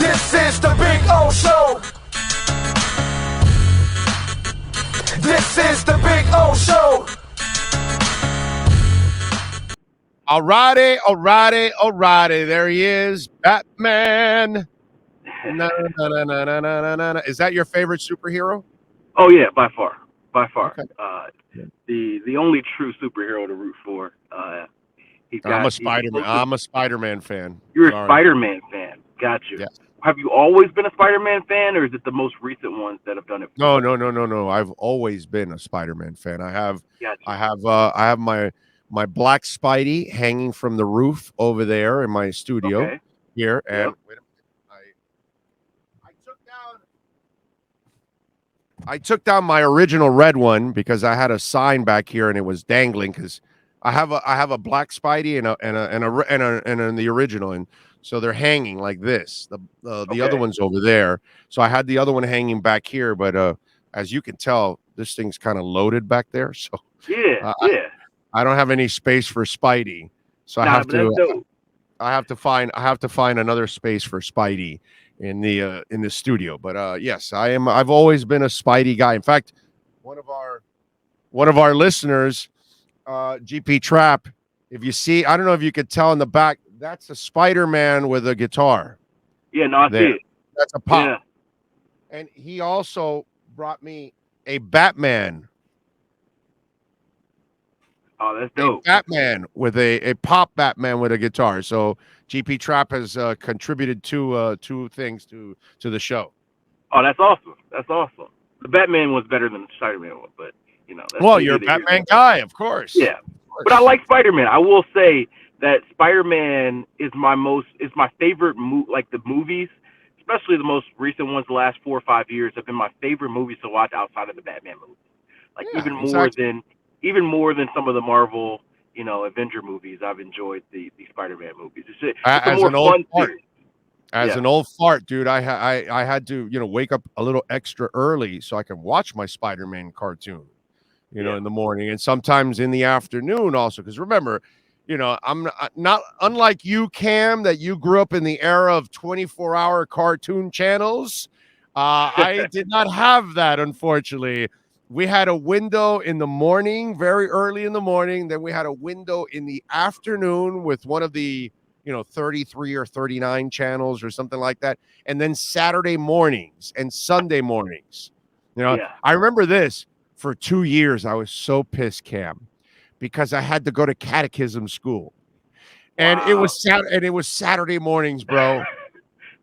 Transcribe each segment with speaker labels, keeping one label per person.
Speaker 1: This is the Big O Show. This is the Big O Show.
Speaker 2: Alrighty. There he is, Batman. No. Is that your favorite superhero?
Speaker 3: Oh yeah, by far.
Speaker 2: Okay.
Speaker 3: The only true superhero to root for.
Speaker 2: I'm a Spider-Man fan.
Speaker 3: You're
Speaker 2: Sorry.
Speaker 3: a Spider-Man fan. Got you.
Speaker 2: Yes.
Speaker 3: Have you always been a Spider-Man fan, or is it the most recent ones that have done it?
Speaker 2: No. I've always been a Spider-Man fan. I have my black Spidey hanging from the roof over there in my studio here, and wait a minute, I took down my original red one because I had a sign back here and it was dangling because I have a black Spidey and the original, and so they're hanging like this. The other one's over there, so I had the other one hanging back here, but as you can tell, this thing's kind of loaded back there, so I don't have any space for Spidey, so I have to find another space for Spidey in the studio. But yes, I've always been a Spidey guy. In fact, one of our listeners, GP Trap, if you see, I don't know if you could tell in the back, that's a Spider-Man with a guitar.
Speaker 3: Yeah, no, I see it.
Speaker 2: That's a pop.
Speaker 3: Yeah.
Speaker 2: And he also brought me a Batman.
Speaker 3: Oh, that's dope.
Speaker 2: A Batman with a pop Batman with a guitar. So GP Trap has contributed two things to the show.
Speaker 3: Oh, that's awesome. That's awesome. The Batman was better than the Spider-Man one, but
Speaker 2: you're a Batman guy, of course.
Speaker 3: Yeah, but I like Spider-Man. I will say that Spider-Man is my favorite like the movies, especially the most recent ones. The last 4 or 5 years have been my favorite movies to watch outside of the Batman movies. Like even more than some of the Marvel, Avenger movies. I've enjoyed the Spider-Man movies. It's a more fun series.
Speaker 2: An old fart, dude, I had to, wake up a little extra early so I can watch my Spider-Man cartoon, in the morning, and sometimes in the afternoon also. Because remember, I'm not unlike you, Cam, that you grew up in the era of 24-hour cartoon channels. I did not have that, unfortunately. We had a window in the morning, very early in the morning. Then we had a window in the afternoon with one of the 33 or 39 channels or something like that. And then Saturday mornings and Sunday mornings. I remember this for 2 years. I was so pissed, Cam, because I had to go to catechism school. And it was Saturday mornings, bro.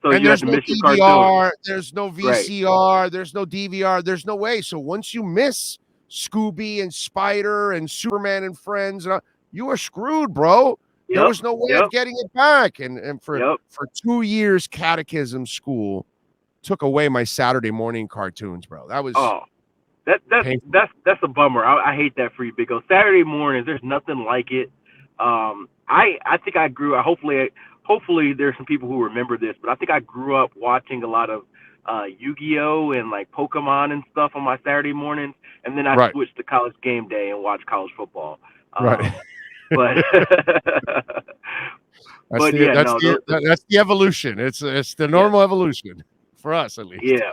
Speaker 3: So
Speaker 2: and there's no DVR, there's no VCR,
Speaker 3: right.
Speaker 2: There's no DVR, there's no way. So once you miss Scooby and Spider and Superman and Friends, you are screwed, bro. There was no way of getting it back. And for 2 years, catechism school took away my Saturday morning cartoons, bro. That was
Speaker 3: that's a bummer. I hate that for you, Big O. Saturday mornings, there's nothing like it. I think I grew up. Hopefully there's some people who remember this, but I think I grew up watching a lot of Yu-Gi-Oh! And like Pokemon and stuff on my Saturday mornings, and then I switched to College Game Day and watched college football.
Speaker 2: Right.
Speaker 3: But
Speaker 2: that's the evolution. It's the normal evolution for us, at least.
Speaker 3: Yeah.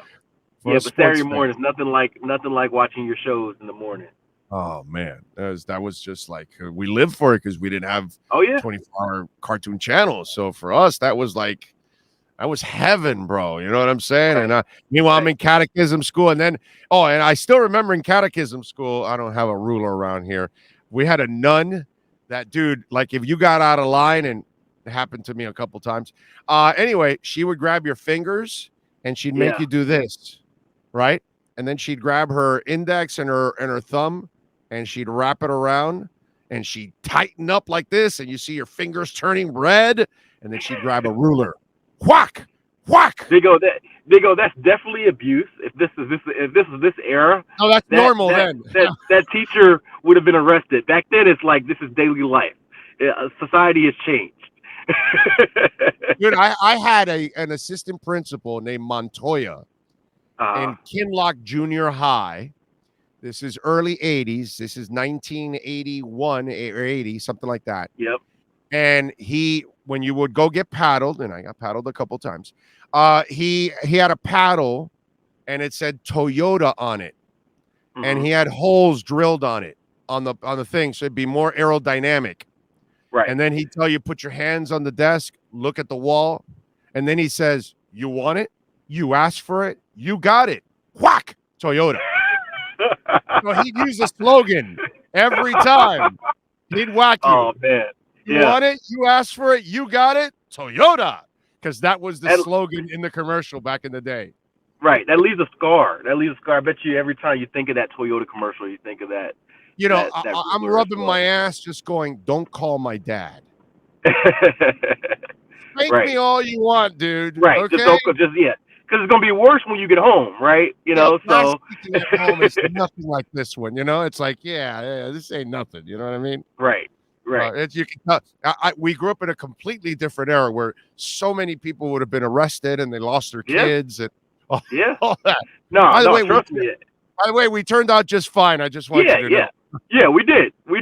Speaker 3: But Saturday morning is nothing like watching your shows in the morning.
Speaker 2: Oh man, that was just like we lived for it because we didn't have 24-hour cartoon channels. So for us, that was heaven, bro. You know what I'm saying? Right. And meanwhile, I'm in catechism school, and then and I still remember in catechism school. I don't have a ruler around here. We had a nun. That dude, like if you got out of line, and it happened to me a couple times. Anyway, she would grab your fingers and she'd make you do this, right? And then she'd grab her index and her thumb, and she'd wrap it around, and she'd tighten up like this, and you see your fingers turning red, and then she'd grab a ruler, whack.
Speaker 3: Big O, that's definitely abuse. If this is this era,
Speaker 2: no, that's normal. Then
Speaker 3: that teacher would have been arrested. Back then, it's like this is daily life. Society has changed.
Speaker 2: Dude, I had an assistant principal named Montoya in Kinloch Junior High. This is early 80s. This is 1981 or 80, something like that.
Speaker 3: Yep.
Speaker 2: And when you would go get paddled, and I got paddled a couple times, he had a paddle and it said Toyota on it, and he had holes drilled on it on the thing, so it'd be more aerodynamic.
Speaker 3: Right.
Speaker 2: And then he'd tell you, put your hands on the desk, look at the wall, and then he says, "You want it? You asked for it. You got it. Whack, Toyota." So he'd use the slogan every time. He'd whack you.
Speaker 3: Oh man.
Speaker 2: You want it? You asked for it. You got it. Toyota, because that was the slogan in the commercial back in the day.
Speaker 3: Right. That leaves a scar. I bet you every time you think of that Toyota commercial, you think of that.
Speaker 2: You know, I'm rubbing my ass just going, don't call my dad. Thank me all you want, dude.
Speaker 3: Right.
Speaker 2: Okay?
Speaker 3: Because it's going to be worse when you get home, right? You know, so.
Speaker 2: At home is nothing like this one, you know? It's like, yeah, this ain't nothing. You know what I mean?
Speaker 3: Right. Right.
Speaker 2: You can we grew up in a completely different era where so many people would have been arrested and they lost their kids and all that.
Speaker 3: No, by
Speaker 2: the way, we turned out just fine. I just want you to know.
Speaker 3: Yeah, we did. We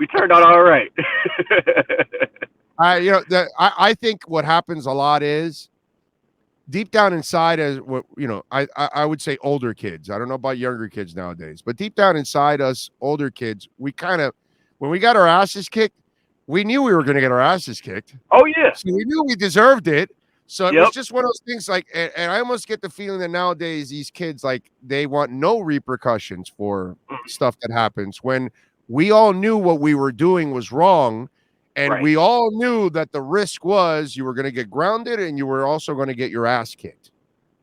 Speaker 3: turned out all right.
Speaker 2: I think what happens a lot is deep down inside, as what I would say older kids. I don't know about younger kids nowadays, but deep down inside us, older kids, we kind of, when we got our asses kicked, we knew we were going to get our asses kicked.
Speaker 3: Oh yeah.
Speaker 2: So we knew we deserved it. So it was just one of those things like, and I almost get the feeling that nowadays these kids, like, they want no repercussions for stuff that happens, when we all knew what we were doing was wrong. And we all knew that the risk was you were going to get grounded and you were also going to get your ass kicked,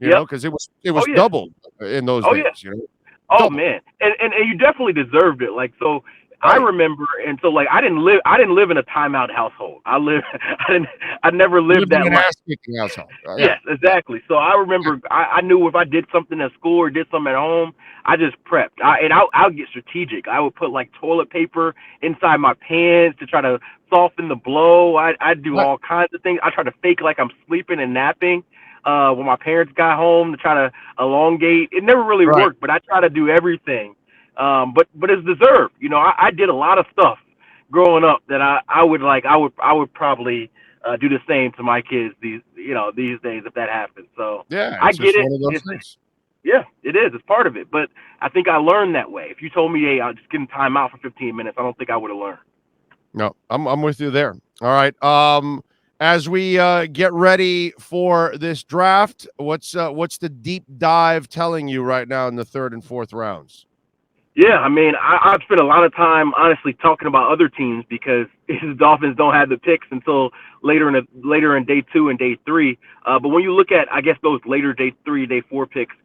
Speaker 2: you know, because it was doubled in those days, you know?
Speaker 3: Oh man. And you definitely deserved it. Like, so I remember, and so like I didn't live in a timeout household. I never lived that life.
Speaker 2: Household.
Speaker 3: Yes, exactly. So I remember I knew if I did something at school or did something at home, I just prepped. I'll get strategic. I would put like toilet paper inside my pants to try to soften the blow. I'd do all kinds of things. I try to fake like I'm sleeping and napping when my parents got home to try to elongate. It never really worked, but I try to do everything. But it's deserved. You know, I did a lot of stuff growing up that I would probably do the same to my kids these days if that happens. So
Speaker 2: yeah,
Speaker 3: I get it. Yeah, it is. It's part of it. But I think I learned that way. If you told me, hey, I'll just get in time out for 15 minutes, I don't think I would have learned.
Speaker 2: No, I'm with you there. All right. As we get ready for this draft, what's the deep dive telling you right now in the third and fourth rounds?
Speaker 3: Yeah, I mean, I've spent a lot of time, honestly, talking about other teams because the Dolphins don't have the picks until later in day 2 and day 3. But when you look at, I guess, those later day 3, day 4 picks,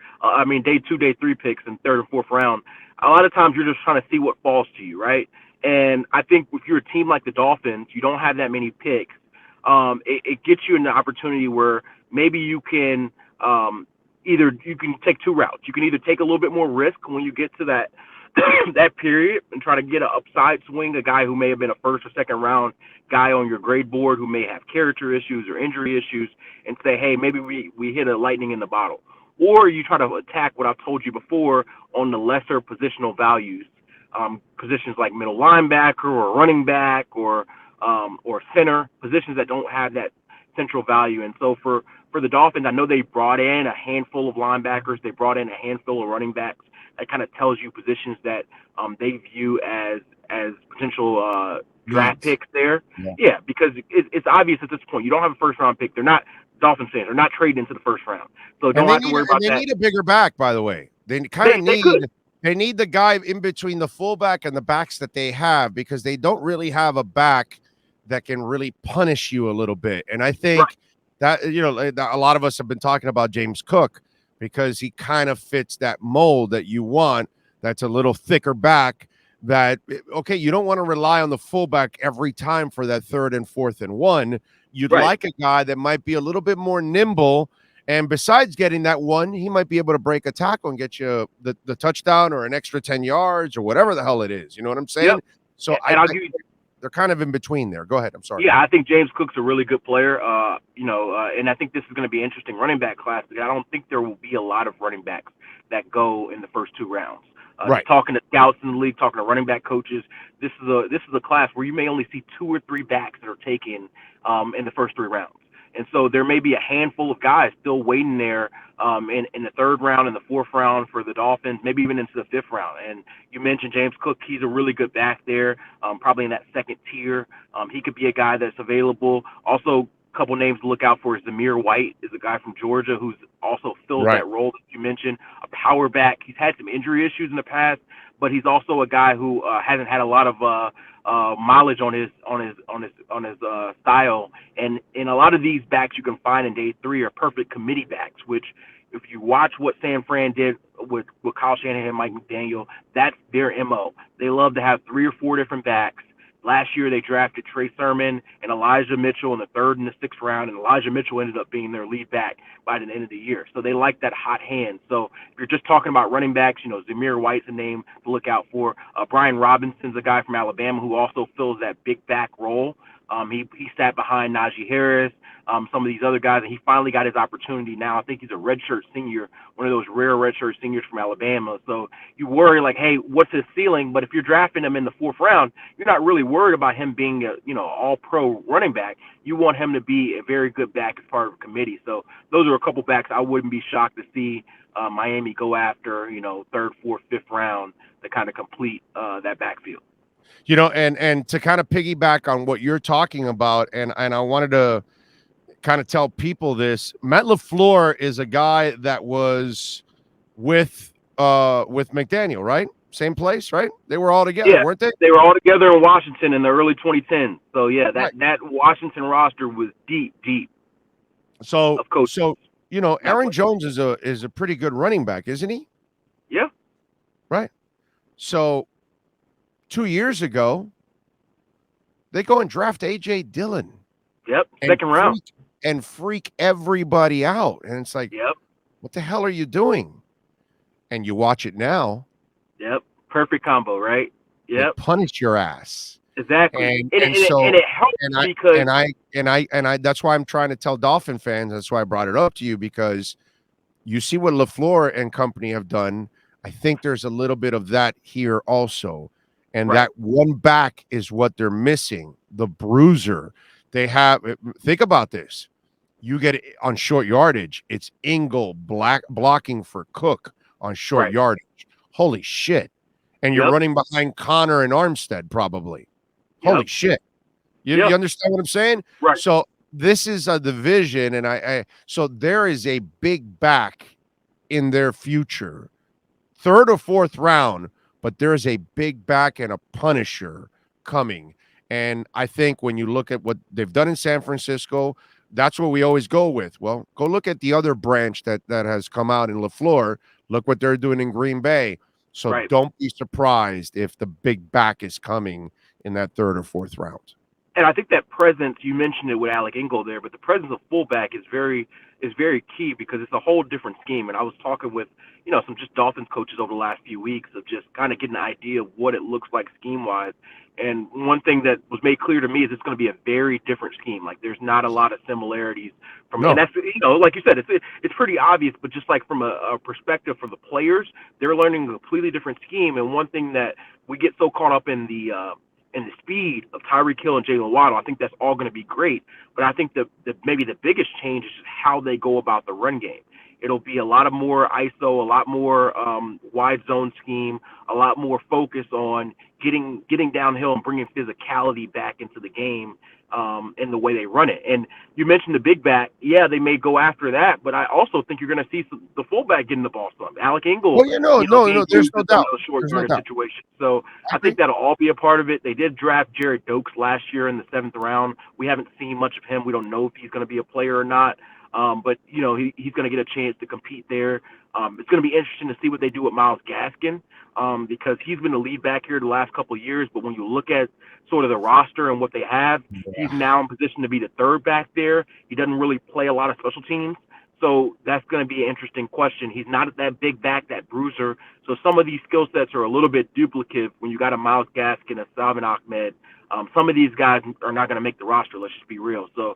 Speaker 3: day 2, day 3 picks in third and fourth round, a lot of times you're just trying to see what falls to you, right? And I think if you're a team like the Dolphins, you don't have that many picks. It gets you an opportunity where maybe you can either you can take two routes. You can either take a little bit more risk when you get to that that period and try to get an upside swing, a guy who may have been a first or second round guy on your grade board who may have character issues or injury issues, and say, hey, maybe we hit a lightning in the bottle. Or you try to attack what I've told you before on the lesser positional values, positions like middle linebacker or running back or center, positions that don't have that central value. And so for the Dolphins, I know they brought in a handful of linebackers. They brought in a handful of running backs. That kind of tells you positions that they view as potential draft picks there. Yeah, because it's obvious at this point. You don't have a first-round pick. They're not Dolphins fans. They're not trading into the first round. So don't have to worry about that.
Speaker 2: They need a bigger back, by the way. They kind of need – they need the guy in between the fullback and the backs that they have, because they don't really have a back that can really punish you a little bit. And I think that, a lot of us have been talking about James Cook because he kind of fits that mold that you want. That's a little thicker back that, okay, you don't want to rely on the fullback every time for that third and fourth and one. You'd like a guy that might be a little bit more nimble. And besides getting that one, he might be able to break a tackle and get you the touchdown or an extra 10 yards or whatever the hell it is. You know what I'm saying? Yep. So they're kind of in between there. Go ahead. I'm sorry.
Speaker 3: Yeah, I think James Cook's a really good player. And I think this is going to be an interesting running back class. I don't think there will be a lot of running backs that go in the first two rounds.
Speaker 2: Right.
Speaker 3: Talking to scouts in the league, talking to running back coaches, this is a class where you may only see 2 or 3 backs that are taken in the first 3 rounds. And so there may be a handful of guys still waiting there in the 3rd round and the 4th round for the Dolphins, maybe even into the 5th round. And you mentioned James Cook. He's a really good back there, probably in that 2nd tier. He could be a guy that's available. Also, a couple names to look out for is Zamir White, is a guy from Georgia who's also fills that role that you mentioned, a power back. He's had some injury issues in the past, but he's also a guy who hasn't had a lot of mileage on his style. And a lot of these backs you can find in day 3 are perfect committee backs, which if you watch what San Fran did with Kyle Shanahan and Mike McDaniel, that's their MO. They love to have 3 or 4 different backs. Last year, they drafted Trey Sermon and Elijah Mitchell in the 3rd and the 6th round, and Elijah Mitchell ended up being their lead back by the end of the year. So they like that hot hand. So if you're just talking about running backs, Zamir White's a name to look out for. Brian Robinson's a guy from Alabama who also fills that big back role. He sat behind Najee Harris, some of these other guys, and he finally got his opportunity now. I think he's a redshirt senior, one of those rare redshirt seniors from Alabama. So you worry like, hey, what's his ceiling? But if you're drafting him in the 4th round, you're not really worried about him being a all-pro running back. You want him to be a very good back as part of a committee. So those are a couple backs I wouldn't be shocked to see Miami go after, 3rd, 4th, 5th round to kind of complete that backfield.
Speaker 2: And to kind of piggyback on what you're talking about, and I wanted to kind of tell people this. Matt LaFleur is a guy that was with McDaniel, right? Same place, right? They were all together, weren't they?
Speaker 3: They were all together in Washington in the early 2010s. So yeah, that Washington roster was deep.
Speaker 2: So Aaron Jones is a pretty good running back, isn't he?
Speaker 3: Yeah.
Speaker 2: Right. So 2 years ago, they go and draft A.J. Dillon.
Speaker 3: Yep, 2nd round.
Speaker 2: And freak everybody out. And it's like, what the hell are you doing? And you watch it now.
Speaker 3: Yep, perfect combo, right? Yep.
Speaker 2: Punish your ass.
Speaker 3: Exactly.
Speaker 2: And
Speaker 3: it helps because
Speaker 2: that's why I'm trying to tell Dolphin fans, that's why I brought it up to you, because you see what LaFleur and company have done. I think there's a little bit of that here also. And that one back is what they're missing, the bruiser. They have, think about this. You get it on short yardage. It's Ingle blocking for Cook on short yardage. Holy shit. And you're running behind Connor and Armstead probably. Holy shit. You understand what I'm saying?
Speaker 3: Right.
Speaker 2: So this is a division, and so there is a big back in their future. 3rd or 4th round, but there's a big back and a punisher coming. And I think when you look at what they've done in San Francisco, that's what we always go with. Well, go look at the other branch that has come out in LaFleur. Look what they're doing in Green Bay. So don't be surprised if the big back is coming in that 3rd or 4th round.
Speaker 3: And I think that presence, you mentioned it with Alec Ingle there, but the presence of fullback is very key because it's a whole different scheme. And I was talking with, some just Dolphins coaches over the last few weeks of just kind of getting an idea of what it looks like scheme-wise. And one thing that was made clear to me is it's going to be a very different scheme. Like there's not a lot of similarities and that's, like you said, it's pretty obvious, but just like from a perspective for the players, they're learning a completely different scheme. And one thing that we get so caught up in the speed of Tyreek Hill and Jalen Waddle, I think that's all going to be great. But I think maybe the biggest change is just how they go about the run game. It'll be a lot of more ISO, a lot more wide zone scheme, a lot more focus on getting downhill and bringing physicality back into the game in the way they run it. And you mentioned the big back. Yeah, they may go after that, but I also think you're going to see the fullback getting the ball some. Alec Ingle.
Speaker 2: Well, no, there's no doubt.
Speaker 3: Short yardage situation. So I think that'll all be a part of it. They did draft Jared Dokes last year in the 7th round. We haven't seen much of him. We don't know if he's going to be a player or not. But he's going to get a chance to compete there. It's going to be interesting to see what they do with Myles Gaskin because he's been the lead back here the last couple of years. But when you look at sort of the roster and what they have, he's now in position to be the 3rd back there. He doesn't really play a lot of special teams. So that's going to be an interesting question. He's not that big back, that bruiser. So some of these skill sets are a little bit duplicative when you got a Myles Gaskin, a Salvin Ahmed. Some of these guys are not going to make the roster. Let's just be real. So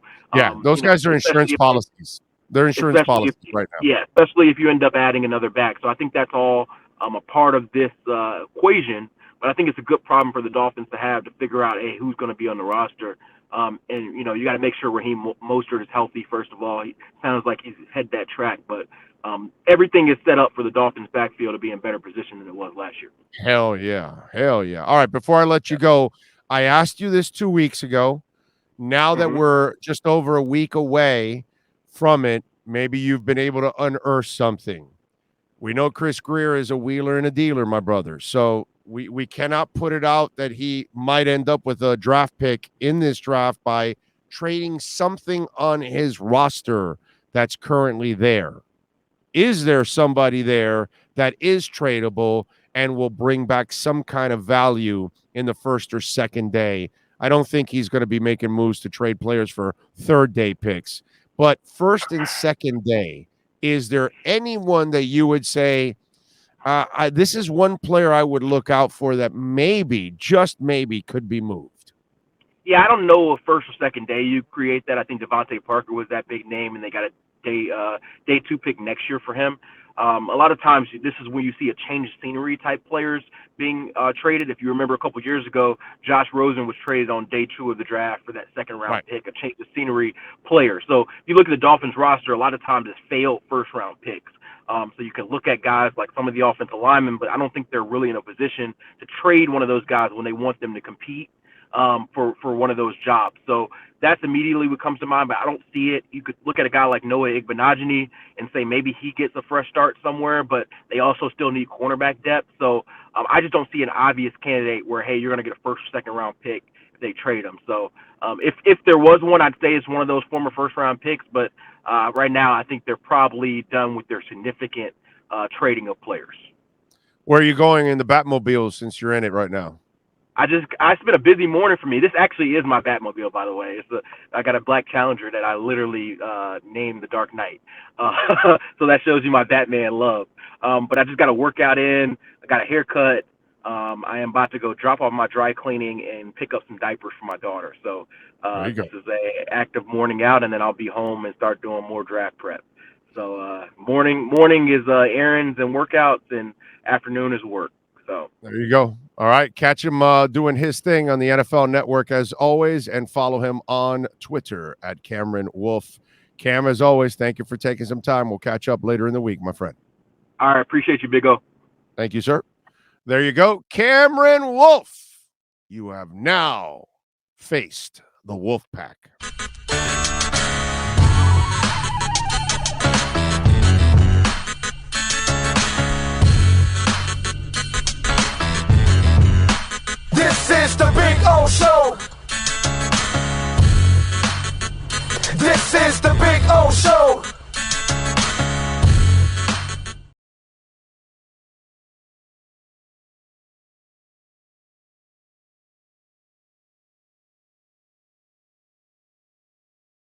Speaker 2: those guys are insurance policies. They're insurance policies right now.
Speaker 3: Yeah, especially if you end up adding another back. So I think that's all a part of this equation. But I think it's a good problem for the Dolphins to have to figure out, hey, who's going to be on the roster. And, you got to make sure Raheem Mostert is healthy, first of all. He sounds like he's head that track. But everything is set up for the Dolphins' backfield to be in better position than it was last year.
Speaker 2: Hell yeah. Hell yeah. All right, before I let you go, I asked you this 2 weeks ago. Now that we're just over a week away from it, maybe you've been able to unearth something. We know Chris Greer is a wheeler and a dealer, my brother. So we cannot put it out that he might end up with a draft pick in this draft by trading something on his roster that's currently there. Is there somebody there that is tradable and will bring back some kind of value in the first or second day? I don't think he's going to be making moves to trade players for third day picks. But first and second day, is there anyone that you would say, this is one player I would look out for that maybe, just maybe, could be moved?
Speaker 3: Yeah, I don't know if first or second day you create that. I think Devontae Parker was that big name, and they got a day 2 pick next year for him. A lot of times this is when you see a change of scenery type players being traded. If you remember a couple years ago, Josh Rosen was traded on day 2 of the draft for that second round pick, a change of scenery player. So if you look at the Dolphins roster, a lot of times it's failed first round picks. So you can look at guys like some of the offensive linemen, but I don't think they're really in a position to trade one of those guys when they want them to compete for one of those jobs. So that's immediately what comes to mind, but I don't see it. You could look at a guy like Noah Igbenogany and say maybe he gets a fresh start somewhere, but they also still need cornerback depth. So I just don't see an obvious candidate where, hey, you're going to get a first or second round pick if they trade him. So if there was one, I'd say it's one of those former first round picks, but right now I think they're probably done with their significant trading of players.
Speaker 2: Where are you going in the Batmobile since you're in it right now?
Speaker 3: It's been a busy morning for me. This actually is my Batmobile, by the way. I got a black Challenger that I literally named the Dark Knight. So that shows you my Batman love. But I just got a workout in. I got a haircut. I am about to go drop off my dry cleaning and pick up some diapers for my daughter. So this is a active morning out, and then I'll be home and start doing more draft prep. So morning is errands and workouts, and afternoon is work. So
Speaker 2: there you go. All right. Catch him doing his thing on the NFL Network as always, and follow him on Twitter at Cameron Wolfe. Cam, as always, thank you for taking some time. We'll catch up later in the week, my friend.
Speaker 3: All right. Appreciate you, Big O.
Speaker 2: Thank you, sir. There you go. Cameron Wolfe. You have now faced the Wolf Pack.